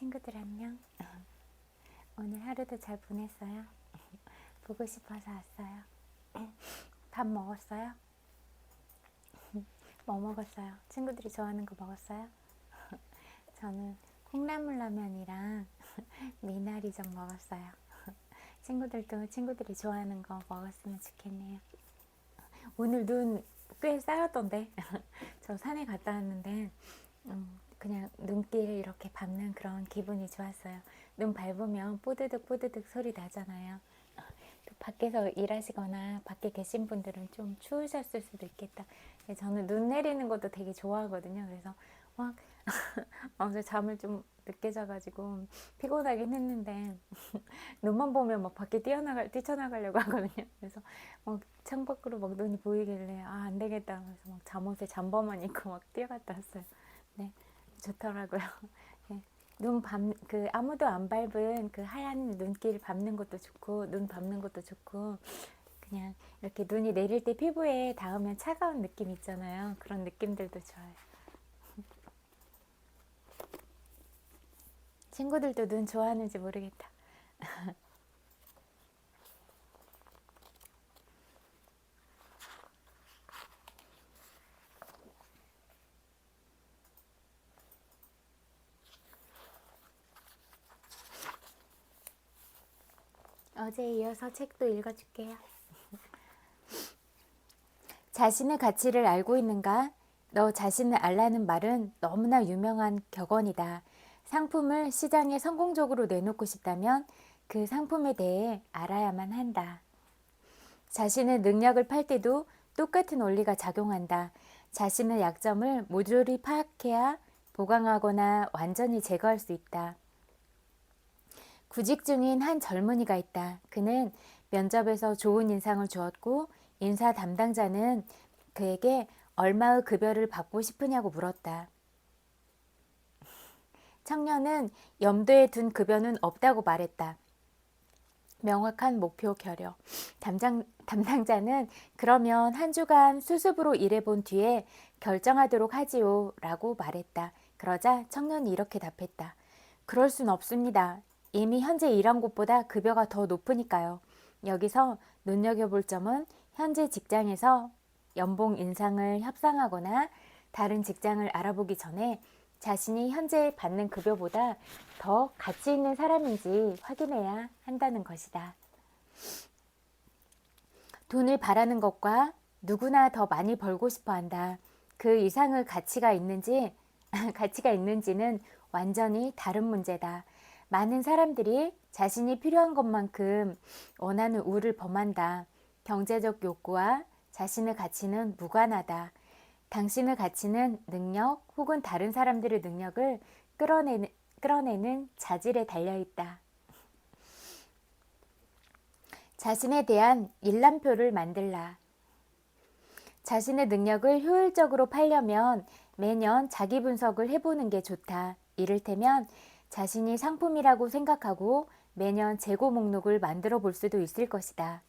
친구들 안녕. 오늘 하루도 잘 보냈어요? 보고 싶어서 왔어요. 밥 먹었어요? 뭐 먹었어요? 친구들이 좋아하는 거 먹었어요? 저는 콩나물라면이랑 미나리전 먹었어요. 친구들도 친구들이 좋아하는 거 먹었으면 좋겠네요. 오늘 눈 꽤 쌓였던데 저 산에 갔다 왔는데 그냥 눈길 이렇게 밟는 그런 기분이 좋았어요. 눈 밟으면 뽀드득 뽀드득 소리 나잖아요. 또 밖에서 일하시거나 밖에 계신 분들은 좀 추우셨을 수도 있겠다. 저는 눈 내리는 것도 되게 좋아하거든요. 그래서 막 어제 잠을 좀 늦게 자가지고 피곤하긴 했는데 눈만 보면 막 밖에 뛰쳐나가려고 하거든요. 그래서 막 창밖으로 막 눈이 보이길래 안 되겠다. 그래서 막 잠옷에 잠바만 입고 막 뛰어갔다 왔어요. 네, 좋더라고요. 네. 아무도 안 밟은 그 하얀 눈길 밟는 것도 좋고, 눈 밟는 것도 좋고, 그냥 이렇게 눈이 내릴 때 피부에 닿으면 차가운 느낌 있잖아요. 그런 느낌들도 좋아요. 친구들도 눈 좋아하는지 모르겠다. 어제에 이어서 책도 읽어줄게요. 자신의 가치를 알고 있는가? 너 자신을 알라는 말은 너무나 유명한 격언이다. 상품을 시장에 성공적으로 내놓고 싶다면 그 상품에 대해 알아야만 한다. 자신의 능력을 팔 때도 똑같은 원리가 작용한다. 자신의 약점을 모조리 파악해야 보강하거나 완전히 제거할 수 있다. 구직 중인 한 젊은이가 있다. 그는 면접에서 좋은 인상을 주었고 인사 담당자는 그에게 얼마의 급여를 받고 싶으냐고 물었다. 청년은 염두에 둔 급여는 없다고 말했다. 명확한 목표 결여. 담당자는 그러면 한 주간 수습으로 일해본 뒤에 결정하도록 하지요 라고 말했다. 그러자 청년이 이렇게 답했다. 그럴 순 없습니다. 이미 현재 일한 곳보다 급여가 더 높으니까요. 여기서 눈여겨볼 점은 현재 직장에서 연봉 인상을 협상하거나 다른 직장을 알아보기 전에 자신이 현재 받는 급여보다 더 가치 있는 사람인지 확인해야 한다는 것이다. 돈을 바라는 것과 누구나 더 많이 벌고 싶어 한다. 그 이상의 가치가 있는지는 완전히 다른 문제다. 많은 사람들이 자신이 필요한 것만큼 원하는 우를 범한다. 경제적 욕구와 자신의 가치는 무관하다. 당신의 가치는 능력 혹은 다른 사람들의 능력을 끌어내는 자질에 달려있다. 자신에 대한 일람표를 만들라. 자신의 능력을 효율적으로 팔려면 매년 자기 분석을 해보는 게 좋다. 이를테면 자신이 상품이라고 생각하고 매년 재고 목록을 만들어 볼 수도 있을 것이다.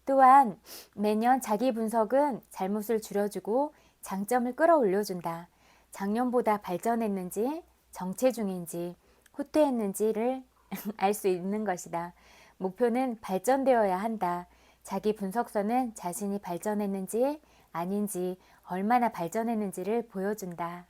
또한 매년 자기 분석은 잘못을 줄여주고 장점을 끌어올려준다. 작년보다 발전했는지, 정체 중인지, 후퇴했는지를 알 수 있는 것이다. 목표는 발전되어야 한다. 자기 분석서는 자신이 발전했는지 아닌지, 얼마나 발전했는지를 보여준다.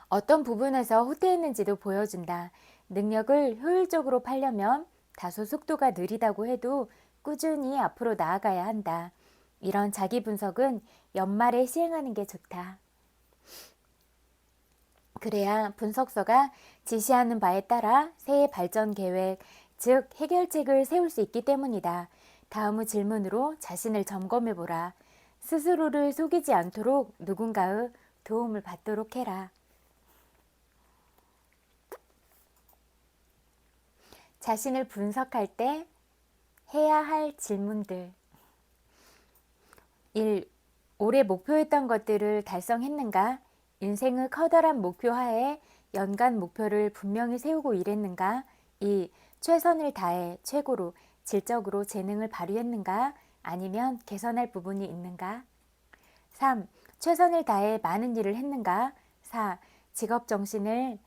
어떤 부분에서 후퇴했는지도 보여준다. 능력을 효율적으로 팔려면 다소 속도가 느리다고 해도 꾸준히 앞으로 나아가야 한다. 이런 자기 분석은 연말에 시행하는 게 좋다. 그래야 분석서가 지시하는 바에 따라 새해 발전 계획, 즉 해결책을 세울 수 있기 때문이다. 다음의 질문으로 자신을 점검해보라. 스스로를 속이지 않도록 누군가의 도움을 받도록 해라. 자신을 분석할 때 해야 할 질문들. 1. 올해 목표했던 것들을 달성했는가? 인생의 커다란 목표 하에 연간 목표를 분명히 세우고 일했는가? 2. 최선을 다해 최고로 질적으로 재능을 발휘했는가? 아니면 개선할 부분이 있는가? 3. 최선을 다해 많은 일을 했는가? 4. 직업 정신을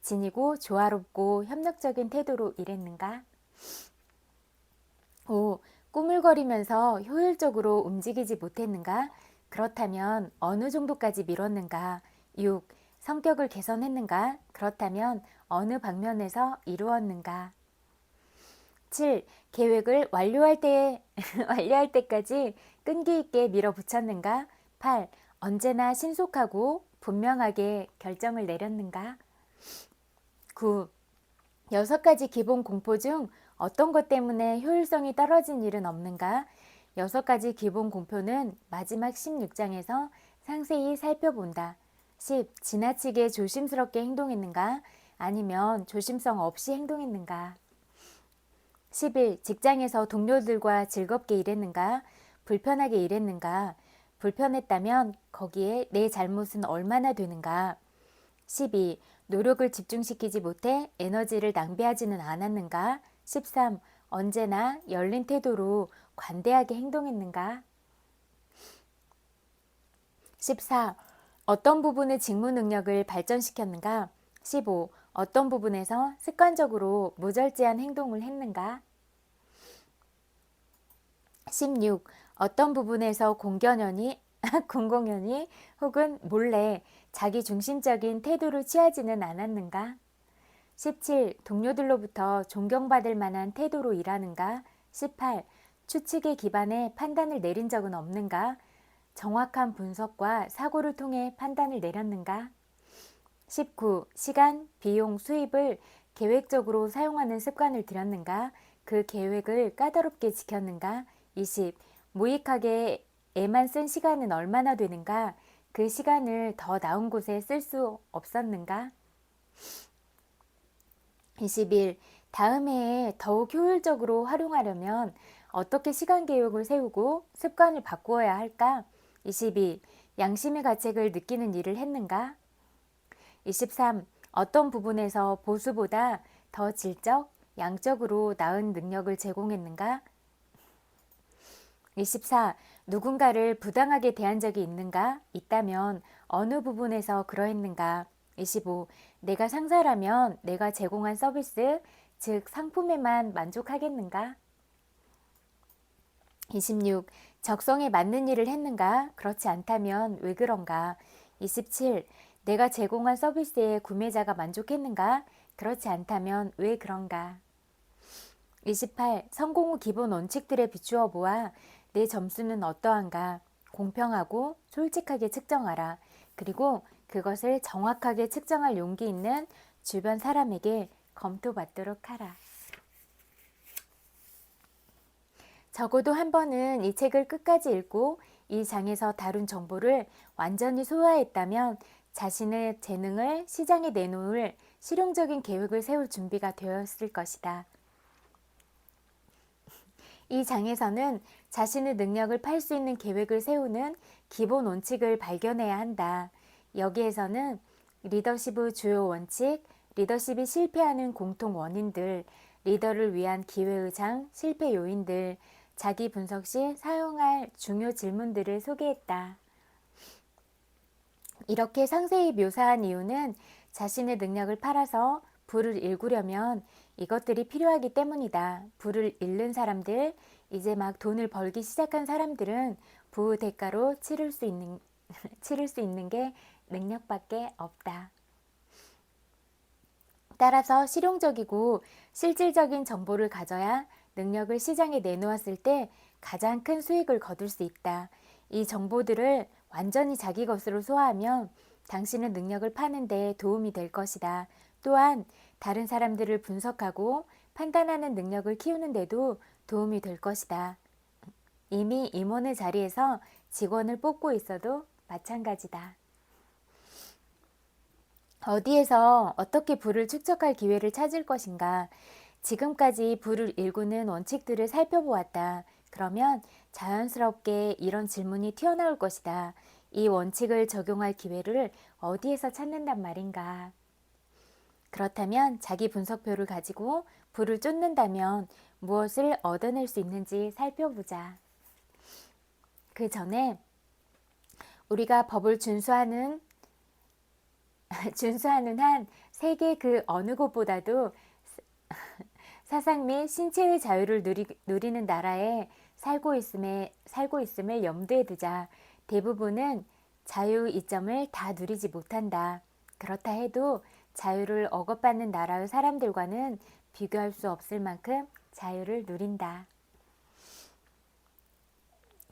지니고 조화롭고 협력적인 태도로 일했는가? 5. 꾸물거리면서 효율적으로 움직이지 못했는가? 그렇다면 어느 정도까지 미뤘는가? 6. 성격을 개선했는가? 그렇다면 어느 방면에서 이루었는가? 7. 계획을 완료할 때까지 끈기 있게 밀어붙였는가? 8. 언제나 신속하고 분명하게 결정을 내렸는가? 9. 6가지 기본 공포 중 어떤 것 때문에 효율성이 떨어진 일은 없는가? 6가지 기본 공포는 마지막 16장에서 상세히 살펴본다. 10. 지나치게 조심스럽게 행동했는가? 아니면 조심성 없이 행동했는가? 11. 직장에서 동료들과 즐겁게 일했는가? 불편하게 일했는가? 불편했다면 거기에 내 잘못은 얼마나 되는가? 12. 노력을 집중시키지 못해 에너지를 낭비하지는 않았는가? 13. 언제나 열린 태도로 관대하게 행동했는가? 14. 어떤 부분의 직무 능력을 발전시켰는가? 15. 어떤 부분에서 습관적으로 무절제한 행동을 했는가? 16. 어떤 부분에서 공공연히 혹은 몰래 자기 중심적인 태도를 취하지는 않았는가? 17. 동료들로부터 존경받을 만한 태도로 일하는가? 18. 추측에 기반해 판단을 내린 적은 없는가? 정확한 분석과 사고를 통해 판단을 내렸는가? 19. 시간, 비용, 수입을 계획적으로 사용하는 습관을 들였는가? 그 계획을 까다롭게 지켰는가? 20. 무익하게 애만 쓴 시간은 얼마나 되는가? 그 시간을 더 나은 곳에 쓸 수 없었는가? 21. 다음 해에 더욱 효율적으로 활용하려면 어떻게 시간 계획을 세우고 습관을 바꾸어야 할까? 22. 양심의 가책을 느끼는 일을 했는가? 23. 어떤 부분에서 보수보다 더 질적, 양적으로 나은 능력을 제공했는가? 24. 누군가를 부당하게 대한 적이 있는가? 있다면 어느 부분에서 그러했는가? 25. 내가 상사라면 내가 제공한 서비스, 즉 상품에만 만족하겠는가? 26. 적성에 맞는 일을 했는가? 그렇지 않다면 왜 그런가? 27. 내가 제공한 서비스에 구매자가 만족했는가? 그렇지 않다면 왜 그런가? 28. 성공 후 기본 원칙들에 비추어 보아 내 점수는 어떠한가? 공평하고 솔직하게 측정하라. 그리고 그것을 정확하게 측정할 용기 있는 주변 사람에게 검토받도록 하라. 적어도 한 번은 이 책을 끝까지 읽고 이 장에서 다룬 정보를 완전히 소화했다면 자신의 재능을 시장에 내놓을 실용적인 계획을 세울 준비가 되었을 것이다. 이 장에서는 자신의 능력을 팔 수 있는 계획을 세우는 기본 원칙을 발견해야 한다. 여기에서는 리더십의 주요 원칙, 리더십이 실패하는 공통 원인들, 리더를 위한 기회의 장, 실패 요인들, 자기 분석 시 사용할 중요 질문들을 소개했다. 이렇게 상세히 묘사한 이유는 자신의 능력을 팔아서 부를 일구려면 이것들이 필요하기 때문이다. 부를 잃는 사람들, 이제 막 돈을 벌기 시작한 사람들은 부 대가로 치를 수 있는 게 능력밖에 없다. 따라서 실용적이고 실질적인 정보를 가져야 능력을 시장에 내놓았을 때 가장 큰 수익을 거둘 수 있다. 이 정보들을 완전히 자기 것으로 소화하면 당신의 능력을 파는 데 도움이 될 것이다. 또한 다른 사람들을 분석하고 판단하는 능력을 키우는 데도 도움이 될 것이다. 이미 임원의 자리에서 직원을 뽑고 있어도 마찬가지다. 어디에서 어떻게 부를 축적할 기회를 찾을 것인가? 지금까지 부를 일구는 원칙들을 살펴보았다. 그러면 자연스럽게 이런 질문이 튀어나올 것이다. 이 원칙을 적용할 기회를 어디에서 찾는단 말인가? 그렇다면 자기 분석표를 가지고 부를 쫓는다면 무엇을 얻어낼 수 있는지 살펴보자. 그 전에 우리가 법을 준수하는 준수하는 한 세계 그 어느 곳보다도 사상 및 신체의 자유를 누리는 나라에 살고 있음을 염두에 두자. 대부분은 자유 이점을 다 누리지 못한다. 그렇다 해도 자유를 억압받는 나라의 사람들과는 비교할 수 없을 만큼 자유를 누린다.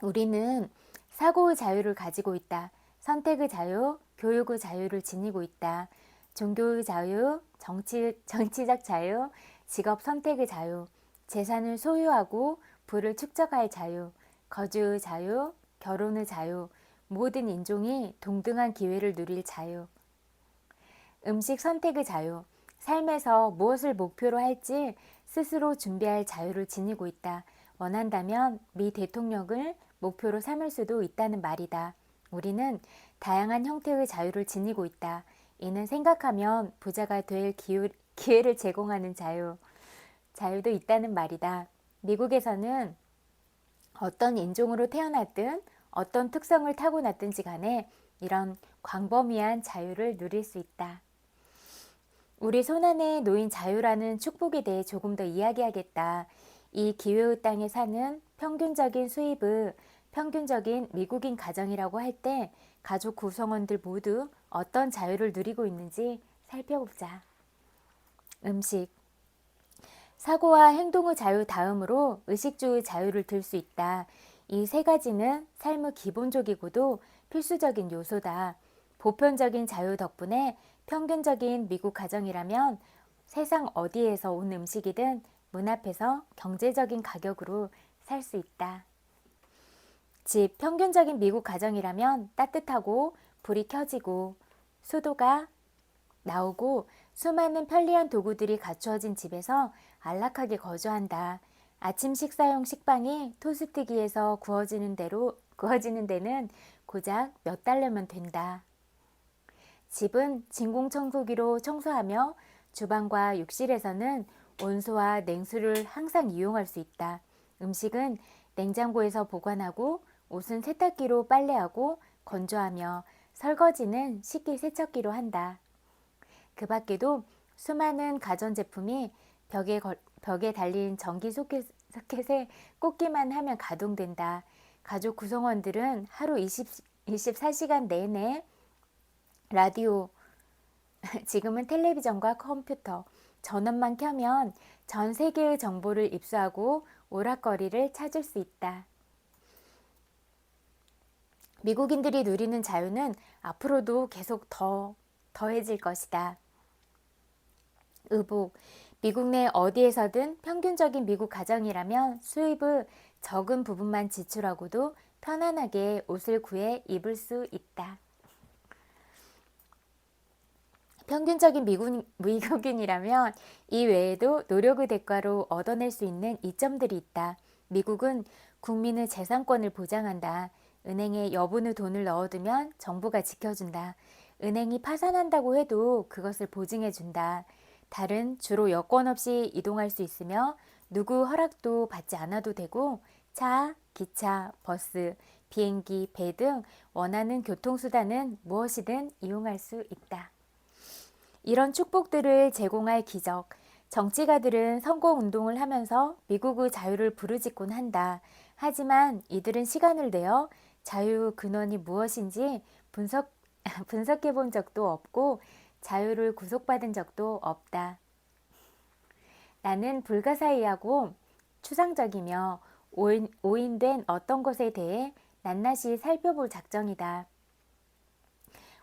우리는 사고의 자유를 가지고 있다. 선택의 자유, 교육의 자유를 지니고 있다. 종교의 자유, 정치적 자유, 직업 선택의 자유, 재산을 소유하고 부를 축적할 자유, 거주의 자유, 결혼의 자유, 모든 인종이 동등한 기회를 누릴 자유. 음식 선택의 자유, 삶에서 무엇을 목표로 할지 스스로 준비할 자유를 지니고 있다. 원한다면 미 대통령을 목표로 삼을 수도 있다는 말이다. 우리는 다양한 형태의 자유를 지니고 있다. 이는 생각하면 부자가 될 기회를 제공하는 자유도 있다는 말이다. 미국에서는 어떤 인종으로 태어났든 어떤 특성을 타고났든지 간에 이런 광범위한 자유를 누릴 수 있다. 우리 손안에 놓인 자유라는 축복에 대해 조금 더 이야기하겠다. 이 기회의 땅에 사는 평균적인 수입의 평균적인 미국인 가정이라고 할 때 가족 구성원들 모두 어떤 자유를 누리고 있는지 살펴보자. 음식. 사고와 행동의 자유 다음으로 의식주의 자유를 들 수 있다. 이 세 가지는 삶의 기본적이고도 필수적인 요소다. 보편적인 자유 덕분에 평균적인 미국 가정이라면 세상 어디에서 온 음식이든 문 앞에서 경제적인 가격으로 살 수 있다. 집, 평균적인 미국 가정이라면 따뜻하고 불이 켜지고 수도가 나오고 수많은 편리한 도구들이 갖추어진 집에서 안락하게 거주한다. 아침 식사용 식빵이 토스트기에서 구워지는 데는 고작 몇 달러면 된다. 집은 진공청소기로 청소하며 주방과 욕실에서는 온수와 냉수를 항상 이용할 수 있다. 음식은 냉장고에서 보관하고 옷은 세탁기로 빨래하고 건조하며 설거지는 식기세척기로 한다. 그 밖에도 수많은 가전제품이 벽에 달린 전기 소켓에 꽂기만 하면 가동된다. 가족 구성원들은 하루 24시간 내내 라디오, 지금은 텔레비전과 컴퓨터, 전원만 켜면 전 세계의 정보를 입수하고 오락거리를 찾을 수 있다. 미국인들이 누리는 자유는 앞으로도 계속 더해질 것이다. 의복. 미국 내 어디에서든 평균적인 미국 가정이라면 수입의 적은 부분만 지출하고도 편안하게 옷을 구해 입을 수 있다. 평균적인 미국인이라면 이 외에도 노력의 대가로 얻어낼 수 있는 이점들이 있다. 미국은 국민의 재산권을 보장한다. 은행에 여분의 돈을 넣어두면 정부가 지켜준다. 은행이 파산한다고 해도 그것을 보증해준다. 달은 주로 여권 없이 이동할 수 있으며 누구 허락도 받지 않아도 되고 차, 기차, 버스, 비행기, 배 등 원하는 교통수단은 무엇이든 이용할 수 있다. 이런 축복들을 제공할 기적, 정치가들은 선거운동을 하면서 미국의 자유를 부르짖곤 한다. 하지만 이들은 시간을 내어 자유의 근원이 무엇인지 분석해 본 적도 없고 자유를 구속받은 적도 없다. 나는 불가사의하고 추상적이며 오인된 어떤 것에 대해 낱낱이 살펴볼 작정이다.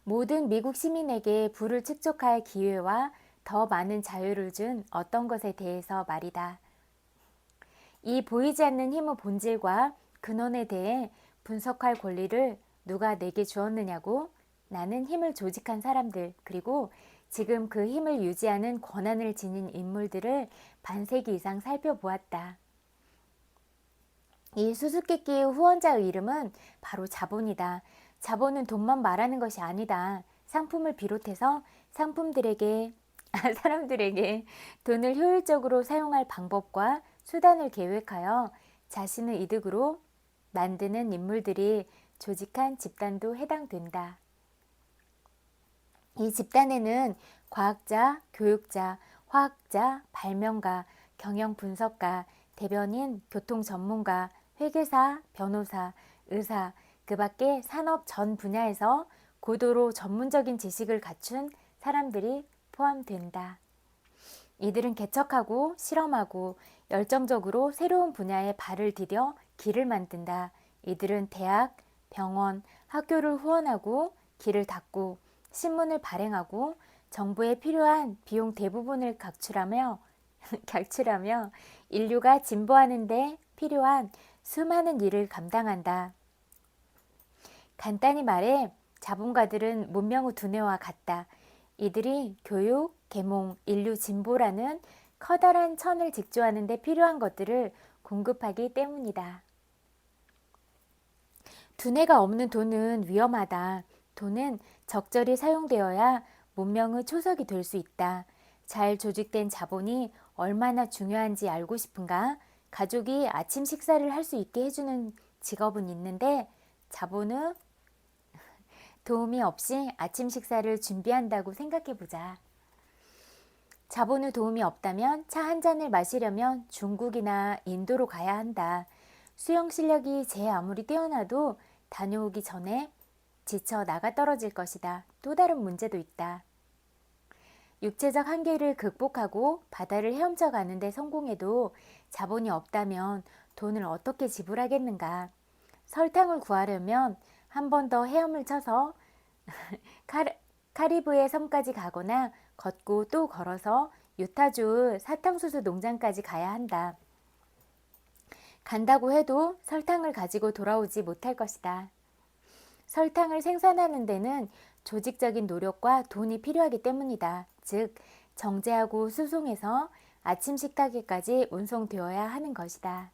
모든 미국 시민에게 부를 축적할 기회와 더 많은 자유를 준 어떤 것에 대해서 말이다. 이 보이지 않는 힘의 본질과 근원에 대해 분석할 권리를 누가 내게 주었느냐고. 나는 힘을 조직한 사람들 그리고 지금 그 힘을 유지하는 권한을 지닌 인물들을 반세기 이상 살펴보았다. 이 수수께끼의 후원자의 이름은 바로 자본이다. 자본은 돈만 말하는 것이 아니다. 상품을 비롯해서 사람들에게 돈을 효율적으로 사용할 방법과 수단을 계획하여 자신의 이득으로 만드는 인물들이 조직한 집단도 해당된다. 이 집단에는 과학자, 교육자, 화학자, 발명가, 경영 분석가, 대변인, 교통 전문가, 회계사, 변호사, 의사, 그 밖에 산업 전 분야에서 고도로 전문적인 지식을 갖춘 사람들이 포함된다. 이들은 개척하고 실험하고 열정적으로 새로운 분야에 발을 디뎌 길을 만든다. 이들은 대학, 병원, 학교를 후원하고 길을 닦고 신문을 발행하고 정부에 필요한 비용 대부분을 각출하며 인류가 진보하는 데 필요한 수많은 일을 감당한다. 간단히 말해 자본가들은 문명의 두뇌와 같다. 이들이 교육, 계몽, 인류 진보라는 커다란 천을 직조하는 데 필요한 것들을 공급하기 때문이다. 두뇌가 없는 돈은 위험하다. 돈은 적절히 사용되어야 문명의 초석이 될 수 있다. 잘 조직된 자본이 얼마나 중요한지 알고 싶은가? 가족이 아침 식사를 할 수 있게 해주는 직업은 있는데 자본의 도움이 없이 아침 식사를 준비한다고 생각해보자. 자본의 도움이 없다면 차 한 잔을 마시려면 중국이나 인도로 가야 한다. 수영 실력이 제 아무리 뛰어나도 다녀오기 전에 지쳐 나가 떨어질 것이다. 또 다른 문제도 있다. 육체적 한계를 극복하고 바다를 헤엄쳐 가는데 성공해도 자본이 없다면 돈을 어떻게 지불하겠는가. 설탕을 구하려면 한 번 더 헤엄을 쳐서 카리브해 섬까지 가거나 걷고 또 걸어서 유타주 사탕수수 농장까지 가야 한다. 간다고 해도 설탕을 가지고 돌아오지 못할 것이다. 설탕을 생산하는 데는 조직적인 노력과 돈이 필요하기 때문이다. 즉, 정제하고 수송해서 아침 식탁에까지 운송되어야 하는 것이다.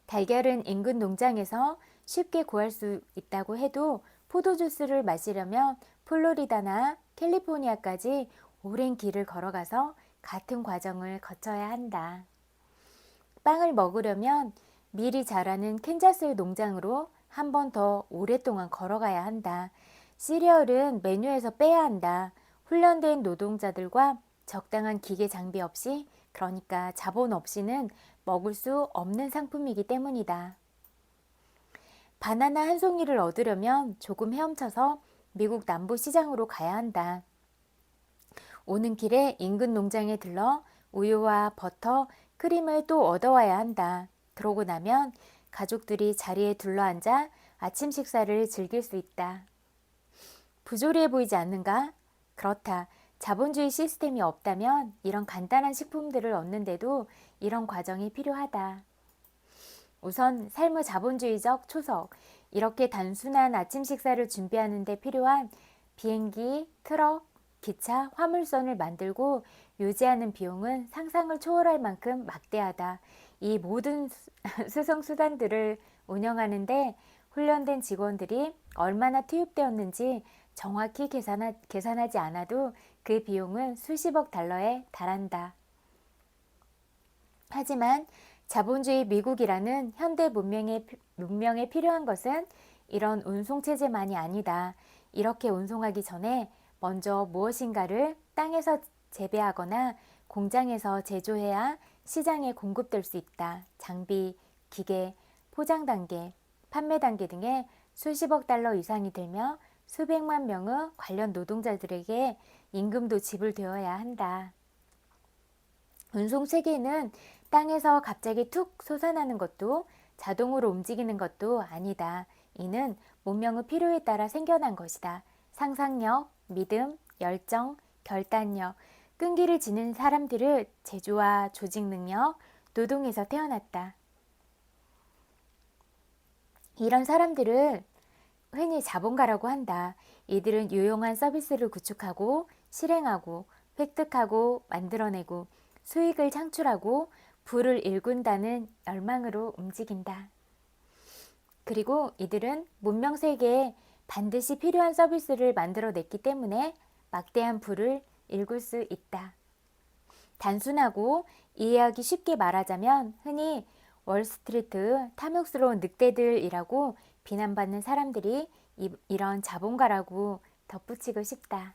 달걀은 인근 농장에서 쉽게 구할 수 있다고 해도 포도주스를 마시려면 플로리다나 캘리포니아까지 오랜 길을 걸어가서 같은 과정을 거쳐야 한다. 빵을 먹으려면 밀이 자라는 캔자스의 농장으로 한 번 더 오랫동안 걸어가야 한다. 시리얼은 메뉴에서 빼야 한다. 훈련된 노동자들과 적당한 기계 장비 없이, 그러니까 자본 없이는 먹을 수 없는 상품이기 때문이다. 바나나 한 송이를 얻으려면 조금 헤엄쳐서 미국 남부 시장으로 가야 한다. 오는 길에 인근 농장에 들러 우유와 버터, 크림을 또 얻어와야 한다. 그러고 나면 가족들이 자리에 둘러앉아 아침 식사를 즐길 수 있다. 부조리해 보이지 않는가? 그렇다. 자본주의 시스템이 없다면 이런 간단한 식품들을 얻는데도 이런 과정이 필요하다. 우선 삶의 자본주의적 초석, 이렇게 단순한 아침 식사를 준비하는 데 필요한 비행기, 트럭, 기차, 화물선을 만들고 유지하는 비용은 상상을 초월할 만큼 막대하다. 이 모든 수송수단들을 운영하는데 훈련된 직원들이 얼마나 투입되었는지 정확히 계산하지 않아도 그 비용은 수십억 달러에 달한다. 하지만 자본주의 미국이라는 현대 문명에 필요한 것은 이런 운송체제만이 아니다. 이렇게 운송하기 전에 먼저 무엇인가를 땅에서 재배하거나 공장에서 제조해야 시장에 공급될 수 있다. 장비, 기계, 포장 단계, 판매 단계 등에 수십억 달러 이상이 들며 수백만 명의 관련 노동자들에게 임금도 지불되어야 한다. 운송 체계는 땅에서 갑자기 툭 솟아나는 것도 자동으로 움직이는 것도 아니다. 이는 문명의 필요에 따라 생겨난 것이다. 상상력, 믿음, 열정, 결단력, 끈기를 지닌 사람들의 재주와 조직 능력, 노동에서 태어났다. 이런 사람들을 흔히 자본가라고 한다. 이들은 유용한 서비스를 구축하고 실행하고 획득하고 만들어내고 수익을 창출하고 부를 일군다는 열망으로 움직인다. 그리고 이들은 문명 세계에 반드시 필요한 서비스를 만들어냈기 때문에 막대한 부를 일굴 수 있다. 단순하고 이해하기 쉽게 말하자면 흔히 월스트리트 탐욕스러운 늑대들이라고 비난받는 사람들이 이런 자본가라고 덧붙이고 싶다.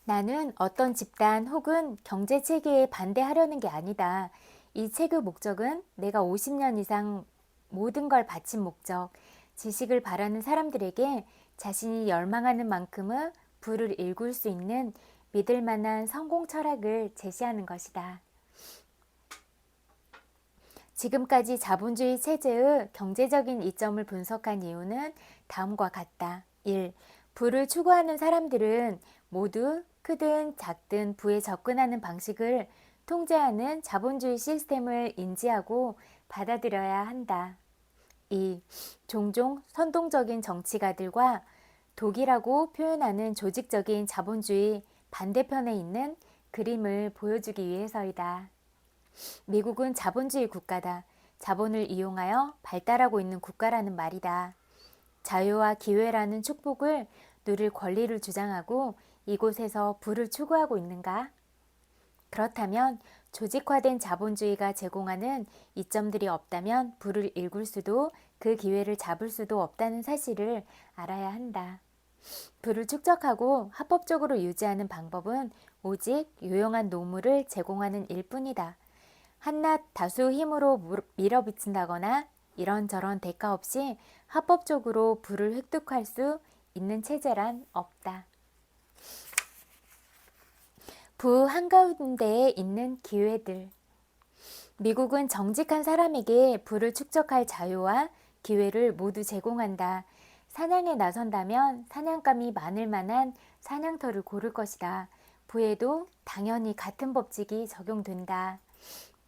나는 어떤 집단 혹은 경제 체계에 반대하려는 게 아니다. 이 책의 목적은 내가 50년 이상 모든 걸 바친 목적, 지식을 바라는 사람들에게 자신이 열망하는 만큼의 부를 일굴 수 있는 믿을 만한 성공 철학을 제시하는 것이다. 지금까지 자본주의 체제의 경제적인 이점을 분석한 이유는 다음과 같다. 1. 부를 추구하는 사람들은 모두 크든 작든 부에 접근하는 방식을 통제하는 자본주의 시스템을 인지하고 받아들여야 한다. 2. 종종 선동적인 정치가들과 독이라고 표현하는 조직적인 자본주의 반대편에 있는 그림을 보여주기 위해서이다. 미국은 자본주의 국가다. 자본을 이용하여 발달하고 있는 국가라는 말이다. 자유와 기회라는 축복을 누릴 권리를 주장하고 이곳에서 부를 추구하고 있는가? 그렇다면 조직화된 자본주의가 제공하는 이점들이 없다면 부를 일굴 수도 그 기회를 잡을 수도 없다는 사실을 알아야 한다. 부를 축적하고 합법적으로 유지하는 방법은 오직 유용한 노무를 제공하는 일뿐이다. 한낱 다수 힘으로 밀어붙인다거나 이런저런 대가 없이 합법적으로 부를 획득할 수 있는 체제란 없다. 부 한가운데에 있는 기회들. 미국은 정직한 사람에게 부를 축적할 자유와 기회를 모두 제공한다. 사냥에 나선다면 사냥감이 많을 만한 사냥터를 고를 것이다. 부에도 당연히 같은 법칙이 적용된다.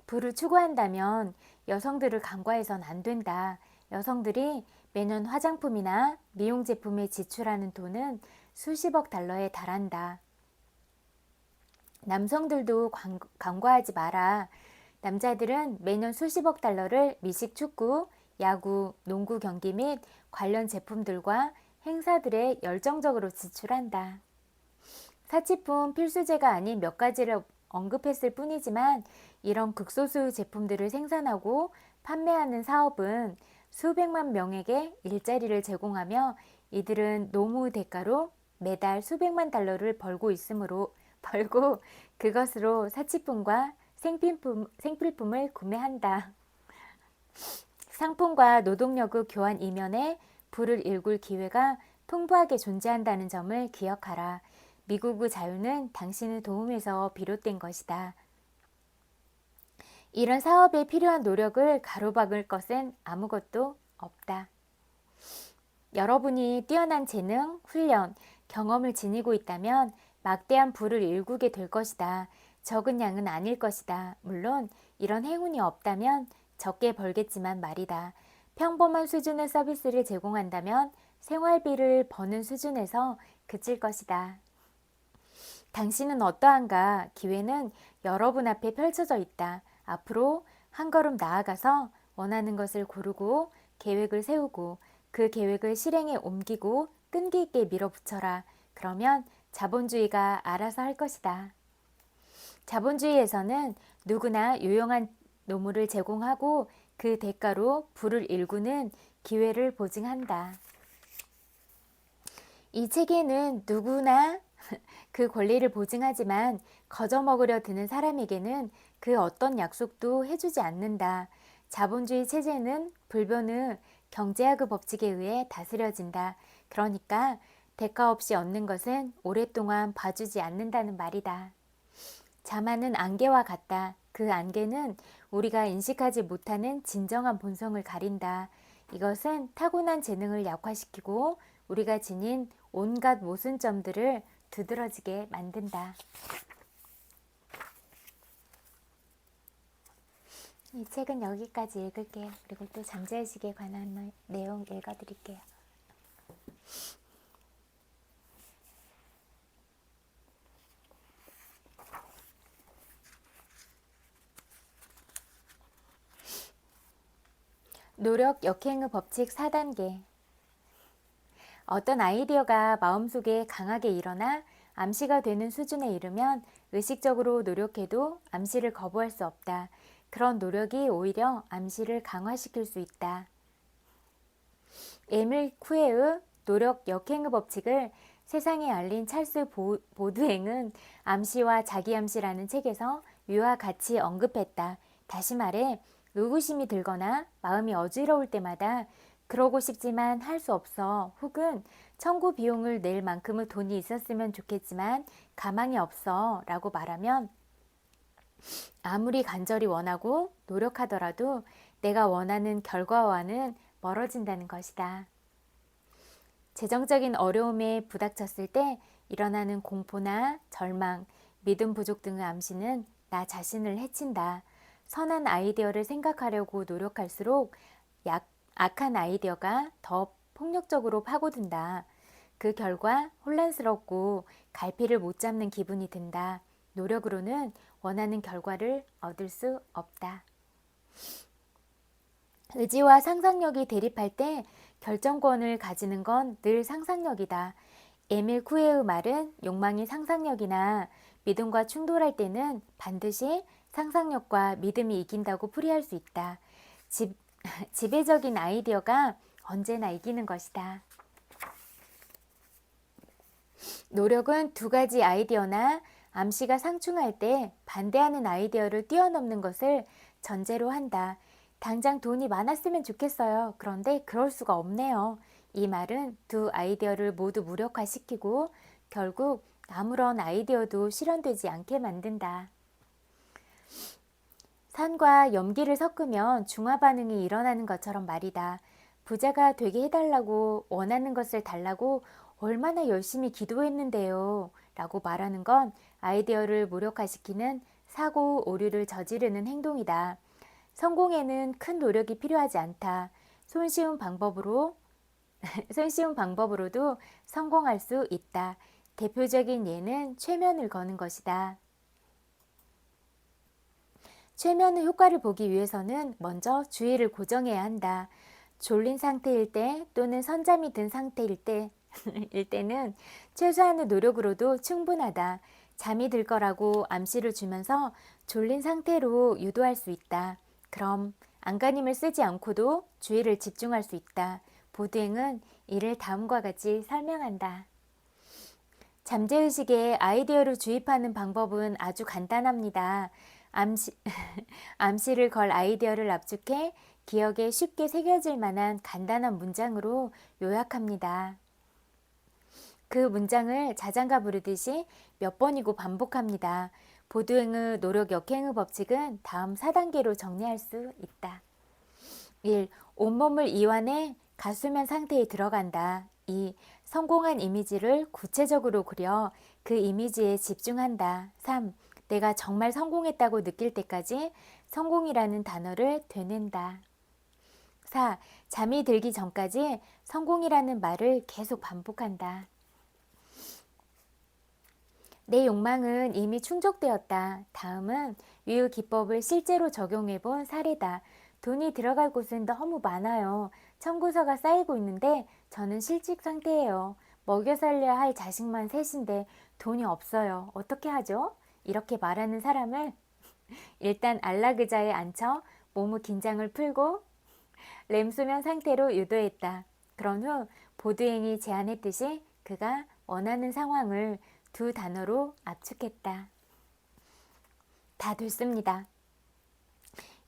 부를 추구한다면 여성들을 간과해선 안 된다. 여성들이 매년 화장품이나 미용 제품에 지출하는 돈은 수십억 달러에 달한다. 남성들도 간과하지 마라. 남자들은 매년 수십억 달러를 미식 축구, 야구, 농구 경기 및 관련 제품들과 행사들에 열정적으로 지출한다. 사치품 필수제가 아닌 몇 가지를 언급했을 뿐이지만 이런 극소수 제품들을 생산하고 판매하는 사업은 수백만 명에게 일자리를 제공하며 이들은 노무 대가로 매달 수백만 달러를 벌고 그것으로 사치품과 생필품을 구매한다. 상품과 노동력의 교환 이면에 부를 일굴 기회가 풍부하게 존재한다는 점을 기억하라. 미국의 자유는 당신의 도움에서 비롯된 것이다. 이런 사업에 필요한 노력을 가로막을 것은 아무것도 없다. 여러분이 뛰어난 재능, 훈련, 경험을 지니고 있다면 막대한 부를 일구게 될 것이다. 적은 양은 아닐 것이다. 물론 이런 행운이 없다면 적게 벌겠지만 말이다. 평범한 수준의 서비스를 제공한다면 생활비를 버는 수준에서 그칠 것이다. 당신은 어떠한가? 기회는 여러분 앞에 펼쳐져 있다. 앞으로 한 걸음 나아가서 원하는 것을 고르고 계획을 세우고 그 계획을 실행에 옮기고 끈기 있게 밀어붙여라. 그러면 자본주의가 알아서 할 것이다. 자본주의에서는 누구나 유용한 노무를 제공하고 그 대가로 부를 일구는 기회를 보증한다. 이 체계는 누구나 그 권리를 보증하지만 거저먹으려 드는 사람에게는 그 어떤 약속도 해주지 않는다. 자본주의 체제는 불변의 경제학의 법칙에 의해 다스려진다. 그러니까 대가 없이 얻는 것은 오랫동안 봐주지 않는다는 말이다. 자만은 안개와 같다. 그 안개는 우리가 인식하지 못하는 진정한 본성을 가린다. 이것은 타고난 재능을 약화시키고 우리가 지닌 온갖 모순점들을 두드러지게 만든다. 이 책은 여기까지 읽을게요. 그리고 또 잠재의식에 관한 내용 읽어드릴게요. 노력 역행의 법칙 4단계. 어떤 아이디어가 마음속에 강하게 일어나 암시가 되는 수준에 이르면 의식적으로 노력해도 암시를 거부할 수 없다. 그런 노력이 오히려 암시를 강화시킬 수 있다. 에밀 쿠에의 노력 역행의 법칙을 세상에 알린 찰스 보드행은 암시와 자기암시라는 책에서 위와 같이 언급했다. 다시 말해 의구심이 들거나 마음이 어지러울 때마다 그러고 싶지만 할 수 없어 혹은 청구 비용을 낼 만큼의 돈이 있었으면 좋겠지만 가망이 없어 라고 말하면 아무리 간절히 원하고 노력하더라도 내가 원하는 결과와는 멀어진다는 것이다. 재정적인 어려움에 부닥쳤을 때 일어나는 공포나 절망, 믿음 부족 등의 암시는 나 자신을 해친다. 선한 아이디어를 생각하려고 노력할수록 악한 아이디어가 더 폭력적으로 파고든다. 그 결과 혼란스럽고 갈피를 못 잡는 기분이 든다. 노력으로는 원하는 결과를 얻을 수 없다. 의지와 상상력이 대립할 때 결정권을 가지는 건 늘 상상력이다. 에밀 쿠에의 말은 욕망이 상상력이나 믿음과 충돌할 때는 반드시 상상력과 믿음이 이긴다고 풀이할 수 있다. 지배적인 아이디어가 언제나 이기는 것이다. 노력은 두 가지 아이디어나 암시가 상충할 때 반대하는 아이디어를 뛰어넘는 것을 전제로 한다. 당장 돈이 많았으면 좋겠어요. 그런데 그럴 수가 없네요. 이 말은 두 아이디어를 모두 무력화시키고 결국 아무런 아이디어도 실현되지 않게 만든다. 산과 염기를 섞으면 중화 반응이 일어나는 것처럼 말이다. 부자가 되게 해달라고 원하는 것을 달라고 얼마나 열심히 기도했는데요. 라고 말하는 건 아이디어를 무력화시키는 사고 오류를 저지르는 행동이다. 성공에는 큰 노력이 필요하지 않다. 손쉬운 방법으로도 성공할 수 있다. 대표적인 예는 최면을 거는 것이다. 최면의 효과를 보기 위해서는 먼저 주의를 고정해야 한다. 졸린 상태일 때 또는 선잠이 든 상태일 때는 최소한의 노력으로도 충분하다. 잠이 들 거라고 암시를 주면서 졸린 상태로 유도할 수 있다. 그럼 안간힘을 쓰지 않고도 주의를 집중할 수 있다. 보드행은 이를 다음과 같이 설명한다. 잠재의식에 아이디어를 주입하는 방법은 아주 간단합니다. 암시를 걸 아이디어를 압축해 기억에 쉽게 새겨질 만한 간단한 문장으로 요약합니다. 그 문장을 자장가 부르듯이 몇 번이고 반복합니다. 보드행의 노력 역행의 법칙은 다음 4단계로 정리할 수 있다. 1. 온몸을 이완해 가수면 상태에 들어간다. 2. 성공한 이미지를 구체적으로 그려 그 이미지에 집중한다. 3. 내가 정말 성공했다고 느낄 때까지 성공이라는 단어를 되낸다. 4. 잠이 들기 전까지 성공이라는 말을 계속 반복한다. 내 욕망은 이미 충족되었다. 다음은 위의 기법을 실제로 적용해 본 사례다. 돈이 들어갈 곳은 너무 많아요. 청구서가 쌓이고 있는데 저는 실직 상태예요. 먹여 살려야 할 자식만 셋인데 돈이 없어요. 어떻게 하죠? 이렇게 말하는 사람을 일단 안락의자에 앉혀 몸의 긴장을 풀고 렘수면 상태로 유도했다. 그런 후 보드행이 제안했듯이 그가 원하는 상황을 두 단어로 압축했다. 다 됐습니다.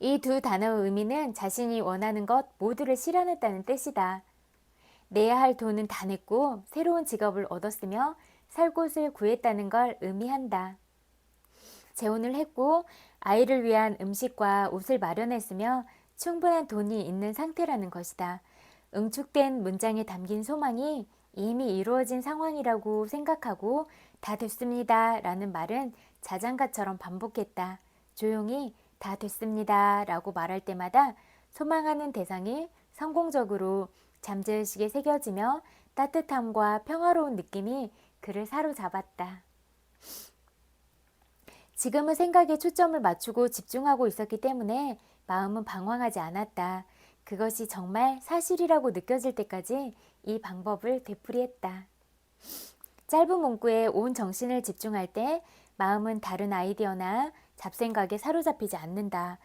이 두 단어의 의미는 자신이 원하는 것 모두를 실현했다는 뜻이다. 내야 할 돈은 다 냈고 새로운 직업을 얻었으며 살 곳을 구했다는 걸 의미한다. 재혼을 했고 아이를 위한 음식과 옷을 마련했으며 충분한 돈이 있는 상태라는 것이다. 응축된 문장에 담긴 소망이 이미 이루어진 상황이라고 생각하고 다 됐습니다 라는 말은 자장가처럼 반복했다. 조용히 다 됐습니다 라고 말할 때마다 소망하는 대상이 성공적으로 잠재의식에 새겨지며 따뜻함과 평화로운 느낌이 그를 사로잡았다. 지금은 생각에 초점을 맞추고 집중하고 있었기 때문에 마음은 방황하지 않았다. 그것이 정말 사실이라고 느껴질 때까지 이 방법을 되풀이했다. 짧은 문구에 온 정신을 집중할 때 마음은 다른 아이디어나 잡생각에 사로잡히지 않는다.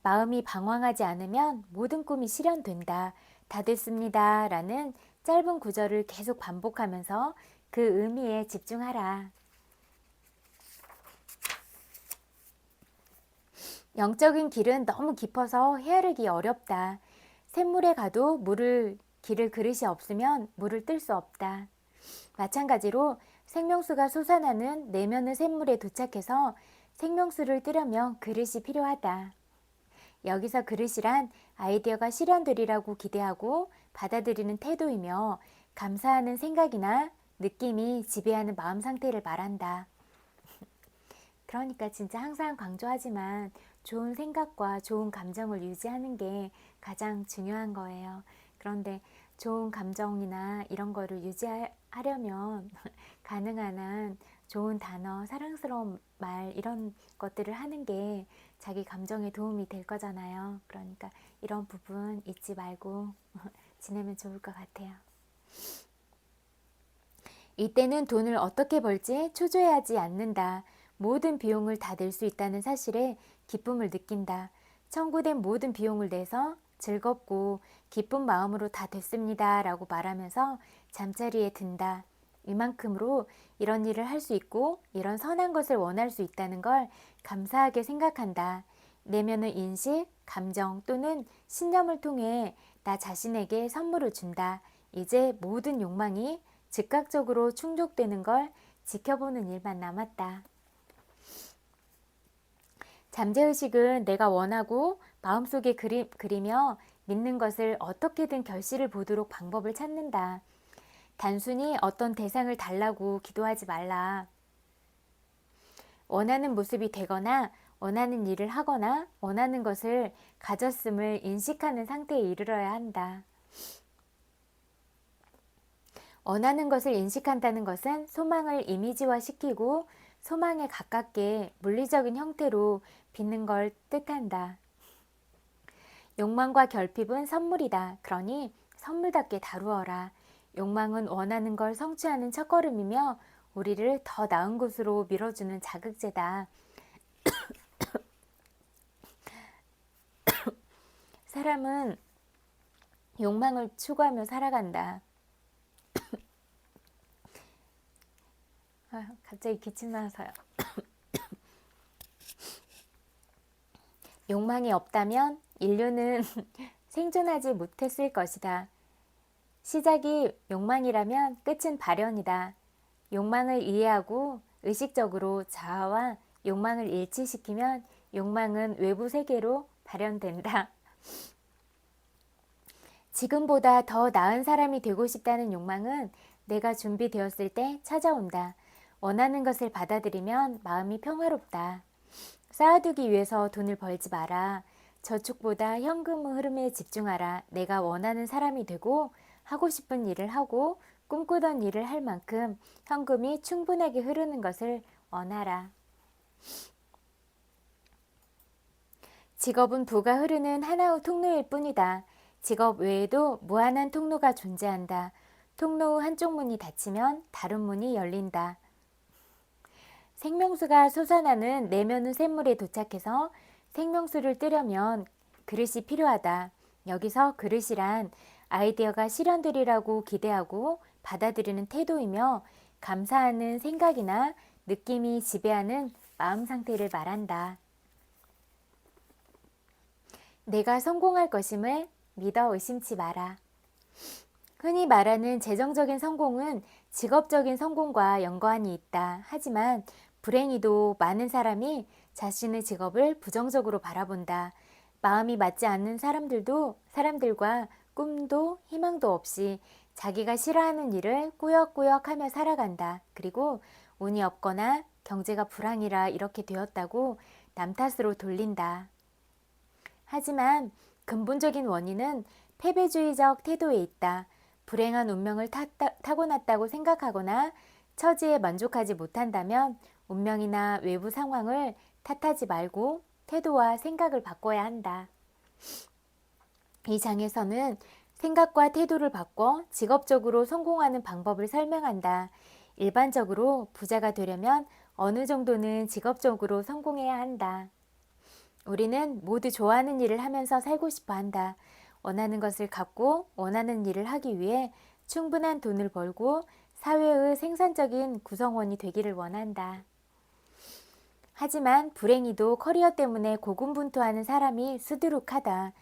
마음이 방황하지 않으면 모든 꿈이 실현된다. 다 됐습니다 라는 짧은 구절을 계속 반복하면서 그 의미에 집중하라. 영적인 길은 너무 깊어서 헤아리기 어렵다. 샘물에 가도 길을 그릇이 없으면 물을 뜰 수 없다. 마찬가지로 생명수가 솟아나는 내면의 샘물에 도착해서 생명수를 뜨려면 그릇이 필요하다. 여기서 그릇이란 아이디어가 실현되리라고 기대하고 받아들이는 태도이며 감사하는 생각이나 느낌이 지배하는 마음 상태를 말한다. 그러니까 진짜 항상 강조하지만 좋은 생각과 좋은 감정을 유지하는 게 가장 중요한 거예요. 그런데 좋은 감정이나 이런 거를 유지하려면 가능한 한 좋은 단어, 사랑스러운 말 이런 것들을 하는 게 자기 감정에 도움이 될 거잖아요. 그러니까 이런 부분 잊지 말고 지내면 좋을 것 같아요. 이때는 돈을 어떻게 벌지 초조해하지 않는다. 모든 비용을 다 낼 수 있다는 사실에 기쁨을 느낀다. 청구된 모든 비용을 내서 즐겁고 기쁜 마음으로 다 됐습니다 라고 말하면서 잠자리에 든다. 이만큼으로 이런 일을 할 수 있고 이런 선한 것을 원할 수 있다는 걸 감사하게 생각한다. 내면의 인식, 감정 또는 신념을 통해 나 자신에게 선물을 준다. 이제 모든 욕망이 즉각적으로 충족되는 걸 지켜보는 일만 남았다. 잠재의식은 내가 원하고 마음속에 그리며 믿는 것을 어떻게든 결실을 보도록 방법을 찾는다. 단순히 어떤 대상을 달라고 기도하지 말라. 원하는 모습이 되거나 원하는 일을 하거나 원하는 것을 가졌음을 인식하는 상태에 이르러야 한다. 원하는 것을 인식한다는 것은 소망을 이미지화시키고 소망에 가깝게 물리적인 형태로 빚는 걸 뜻한다. 욕망과 결핍은 선물이다. 그러니 선물답게 다루어라. 욕망은 원하는 걸 성취하는 첫걸음이며 우리를 더 나은 곳으로 밀어주는 자극제다. 사람은 욕망을 추구하며 살아간다. 갑자기 기침 나서요. 욕망이 없다면 인류는 생존하지 못했을 것이다. 시작이 욕망이라면 끝은 발현이다. 욕망을 이해하고 의식적으로 자아와 욕망을 일치시키면 욕망은 외부 세계로 발현된다. 지금보다 더 나은 사람이 되고 싶다는 욕망은 내가 준비되었을 때 찾아온다. 원하는 것을 받아들이면 마음이 평화롭다. 쌓아두기 위해서 돈을 벌지 마라. 저축보다 현금의 흐름에 집중하라. 내가 원하는 사람이 되고 하고 싶은 일을 하고 꿈꾸던 일을 할 만큼 현금이 충분하게 흐르는 것을 원하라. 직업은 부가 흐르는 하나의 통로일 뿐이다. 직업 외에도 무한한 통로가 존재한다. 통로 한쪽 문이 닫히면 다른 문이 열린다. 생명수가 솟아나는 내면의 샘물에 도착해서 생명수를 뜨려면 그릇이 필요하다. 여기서 그릇이란 아이디어가 실현되리라고 기대하고 받아들이는 태도이며 감사하는 생각이나 느낌이 지배하는 마음 상태를 말한다. 내가 성공할 것임을 믿어 의심치 마라. 흔히 말하는 재정적인 성공은 직업적인 성공과 연관이 있다. 하지만 불행히도 많은 사람이 자신의 직업을 부정적으로 바라본다. 마음이 맞지 않는 사람들과 꿈도 희망도 없이 자기가 싫어하는 일을 꾸역꾸역 하며 살아간다. 그리고 운이 없거나 경제가 불황이라 이렇게 되었다고 남 탓으로 돌린다. 하지만 근본적인 원인은 패배주의적 태도에 있다. 불행한 운명을 타고났다고 생각하거나 처지에 만족하지 못한다면 운명이나 외부 상황을 탓하지 말고 태도와 생각을 바꿔야 한다. 이 장에서는 생각과 태도를 바꿔 직업적으로 성공하는 방법을 설명한다. 일반적으로 부자가 되려면 어느 정도는 직업적으로 성공해야 한다. 우리는 모두 좋아하는 일을 하면서 살고 싶어 한다. 원하는 것을 갖고 원하는 일을 하기 위해 충분한 돈을 벌고 사회의 생산적인 구성원이 되기를 원한다. 하지만 불행히도 커리어 때문에 고군분투하는 사람이 수두룩하다.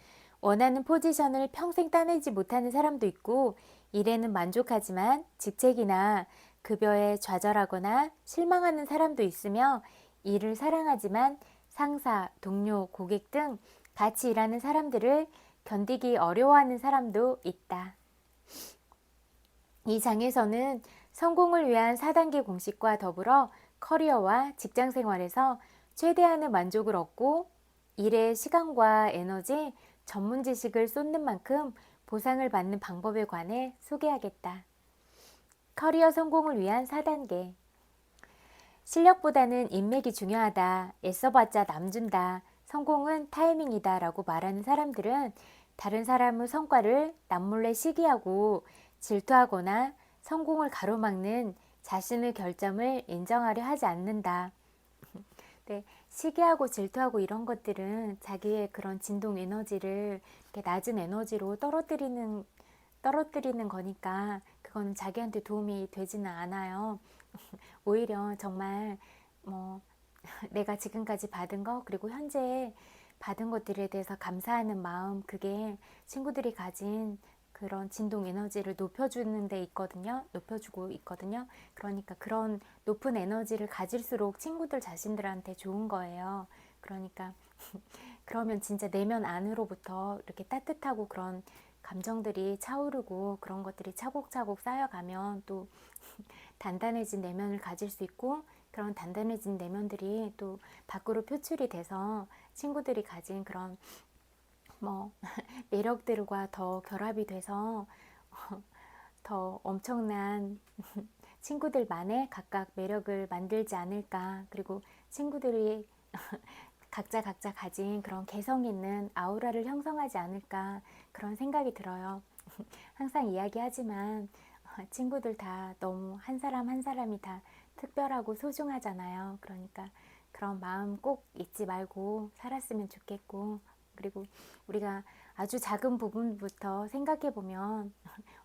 원하는 포지션을 평생 따내지 못하는 사람도 있고 일에는 만족하지만 직책이나 급여에 좌절하거나 실망하는 사람도 있으며 일을 사랑하지만 상사, 동료, 고객 등 같이 일하는 사람들을 견디기 어려워하는 사람도 있다. 이 장에서는 성공을 위한 4단계 공식과 더불어 커리어와 직장 생활에서 최대한의 만족을 얻고 일의 시간과 에너지, 전문 지식을 쏟는 만큼 보상을 받는 방법에 관해 소개하겠다. 커리어 성공을 위한 4단계. 실력보다는 인맥이 중요하다. 애써봤자 남준다. 성공은 타이밍이다 라고 말하는 사람들은 다른 사람의 성과를 남몰래 시기하고 질투하거나 성공을 가로막는 자신의 결점을 인정하려 하지 않는다. 네, 시기하고 질투하고 이런 것들은 자기의 그런 진동 에너지를 이렇게 낮은 에너지로 떨어뜨리는 거니까 그거는 자기한테 도움이 되지는 않아요. 오히려 정말 내가 지금까지 받은 거 그리고 현재 받은 것들에 대해서 감사하는 마음, 그게 친구들이 가진 그런 진동 에너지를 높여주는 데 있거든요. 높여주고 있거든요. 그러니까 그런 높은 에너지를 가질수록 친구들 자신들한테 좋은 거예요. 그러니까 그러면 진짜 내면 안으로부터 이렇게 따뜻하고 그런 감정들이 차오르고 그런 것들이 차곡차곡 쌓여가면 또 단단해진 내면을 가질 수 있고, 그런 단단해진 내면들이 또 밖으로 표출이 돼서 친구들이 가진 그런 매력들과 더 결합이 돼서 더 엄청난 친구들만의 각각 매력을 만들지 않을까. 그리고 친구들이 각자 가진 그런 개성 있는 아우라를 형성하지 않을까, 그런 생각이 들어요. 항상 이야기하지만 친구들 다 너무 한 사람 한 사람이 다 특별하고 소중하잖아요. 그러니까 그런 마음 꼭 잊지 말고 살았으면 좋겠고, 그리고 우리가 아주 작은 부분부터 생각해 보면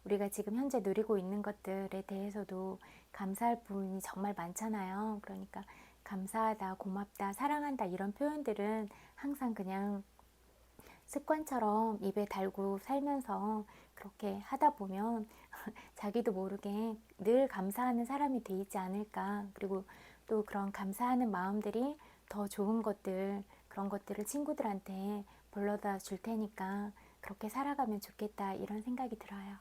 우리가 지금 현재 누리고 있는 것들에 대해서도 감사할 부분이 정말 많잖아요. 그러니까 감사하다, 고맙다, 사랑한다 이런 표현들은 항상 그냥 습관처럼 입에 달고 살면서 그렇게 하다 보면 자기도 모르게 늘 감사하는 사람이 돼 있지 않을까. 그리고 또 그런 감사하는 마음들이 더 좋은 것들, 그런 것들을 친구들한테 불러다 줄 테니까 그렇게 살아가면 좋겠다, 이런 생각이 들어요.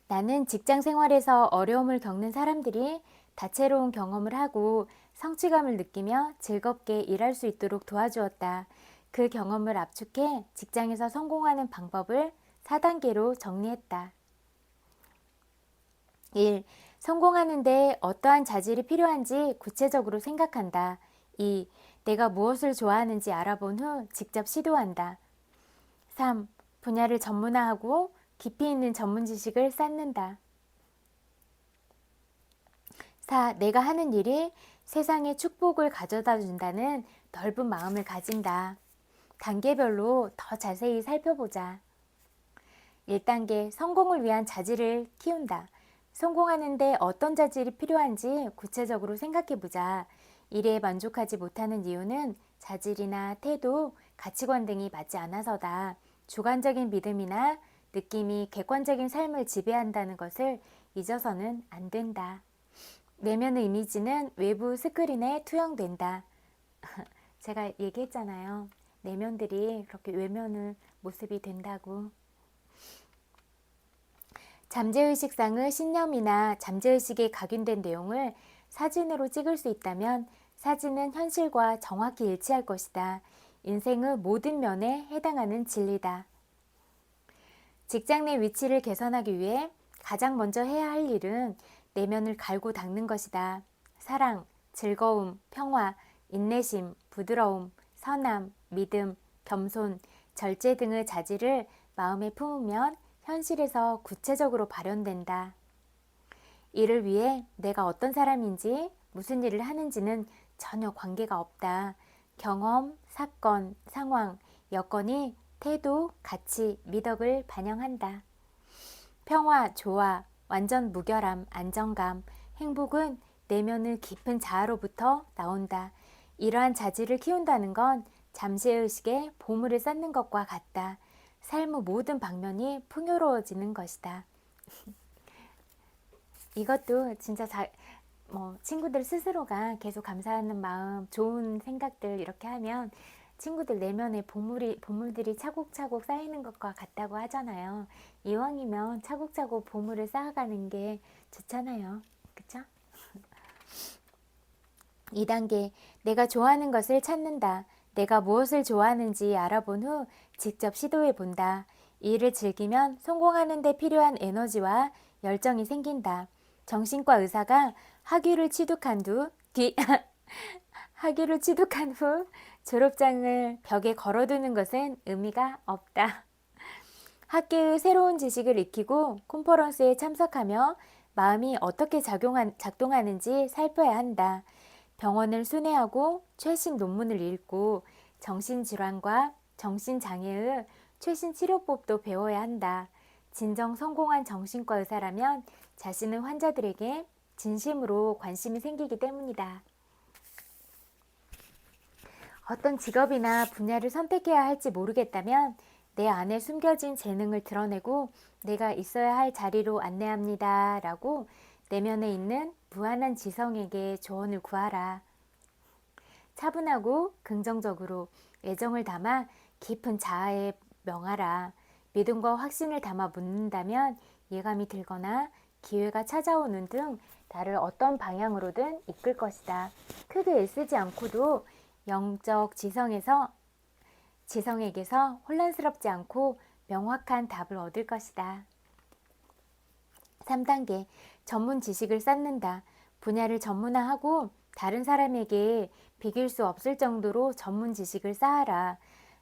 나는 직장 생활에서 어려움을 겪는 사람들이 다채로운 경험을 하고 성취감을 느끼며 즐겁게 일할 수 있도록 도와주었다. 그 경험을 압축해 직장에서 성공하는 방법을 4단계로 정리했다. 1. 성공하는데 어떠한 자질이 필요한지 구체적으로 생각한다. 2. 내가 무엇을 좋아하는지 알아본 후 직접 시도한다. 3. 분야를 전문화하고 깊이 있는 전문 지식을 쌓는다. 4. 내가 하는 일이 세상에 축복을 가져다 준다는 넓은 마음을 가진다. 단계별로 더 자세히 살펴보자. 1단계 성공을 위한 자질을 키운다. 성공하는데 어떤 자질이 필요한지 구체적으로 생각해보자. 일에 만족하지 못하는 이유는 자질이나 태도, 가치관 등이 맞지 않아서다. 주관적인 믿음이나 느낌이 객관적인 삶을 지배한다는 것을 잊어서는 안 된다. 내면의 이미지는 외부 스크린에 투영된다. 제가 얘기했잖아요. 내면들이 그렇게 외면의 모습이 된다고. 잠재의식상의 신념이나 잠재의식에 각인된 내용을 사진으로 찍을 수 있다면 사진은 현실과 정확히 일치할 것이다. 인생의 모든 면에 해당하는 진리다. 직장 내 위치를 개선하기 위해 가장 먼저 해야 할 일은 내면을 갈고 닦는 것이다. 사랑, 즐거움, 평화, 인내심, 부드러움, 선함, 믿음, 겸손, 절제 등의 자질을 마음에 품으면 현실에서 구체적으로 발현된다. 이를 위해 내가 어떤 사람인지 무슨 일을 하는지는 전혀 관계가 없다. 경험, 사건, 상황, 여건이 태도, 가치, 미덕을 반영한다. 평화, 조화, 완전 무결함, 안정감, 행복은 내면의 깊은 자아로부터 나온다. 이러한 자질을 키운다는 건 잠시의 의식에 보물을 쌓는 것과 같다. 삶의 모든 방면이 풍요로워지는 것이다. 이것도 진짜 친구들 스스로가 계속 감사하는 마음, 좋은 생각들 이렇게 하면 친구들 내면에 보물들이 차곡차곡 쌓이는 것과 같다고 하잖아요. 이왕이면 차곡차곡 보물을 쌓아가는 게 좋잖아요. 그쵸? 2단계, 내가 좋아하는 것을 찾는다. 내가 무엇을 좋아하는지 알아본 후 직접 시도해 본다. 이 일을 즐기면 성공하는 데 필요한 에너지와 열정이 생긴다. 정신과 의사가 학위를 취득한 후 졸업장을 벽에 걸어두는 것은 의미가 없다. 학계의 새로운 지식을 익히고 컨퍼런스에 참석하며 마음이 어떻게 작동하는지 살펴야 한다. 병원을 순회하고 최신 논문을 읽고 정신질환과 정신장애의 최신 치료법도 배워야 한다. 진정 성공한 정신과 의사라면 자신의 환자들에게 진심으로 관심이 생기기 때문이다. 어떤 직업이나 분야를 선택해야 할지 모르겠다면 내 안에 숨겨진 재능을 드러내고 내가 있어야 할 자리로 안내합니다. 라고 내면에 있는 무한한 지성에게 조언을 구하라. 차분하고 긍정적으로 애정을 담아 깊은 자아에 명하라. 믿음과 확신을 담아 묻는다면 예감이 들거나 기회가 찾아오는 등 나를 어떤 방향으로든 이끌 것이다. 크게 애쓰지 않고도 영적 지성에게서 혼란스럽지 않고 명확한 답을 얻을 것이다. 3단계, 전문 지식을 쌓는다. 분야를 전문화하고 다른 사람에게 비길 수 없을 정도로 전문 지식을 쌓아라.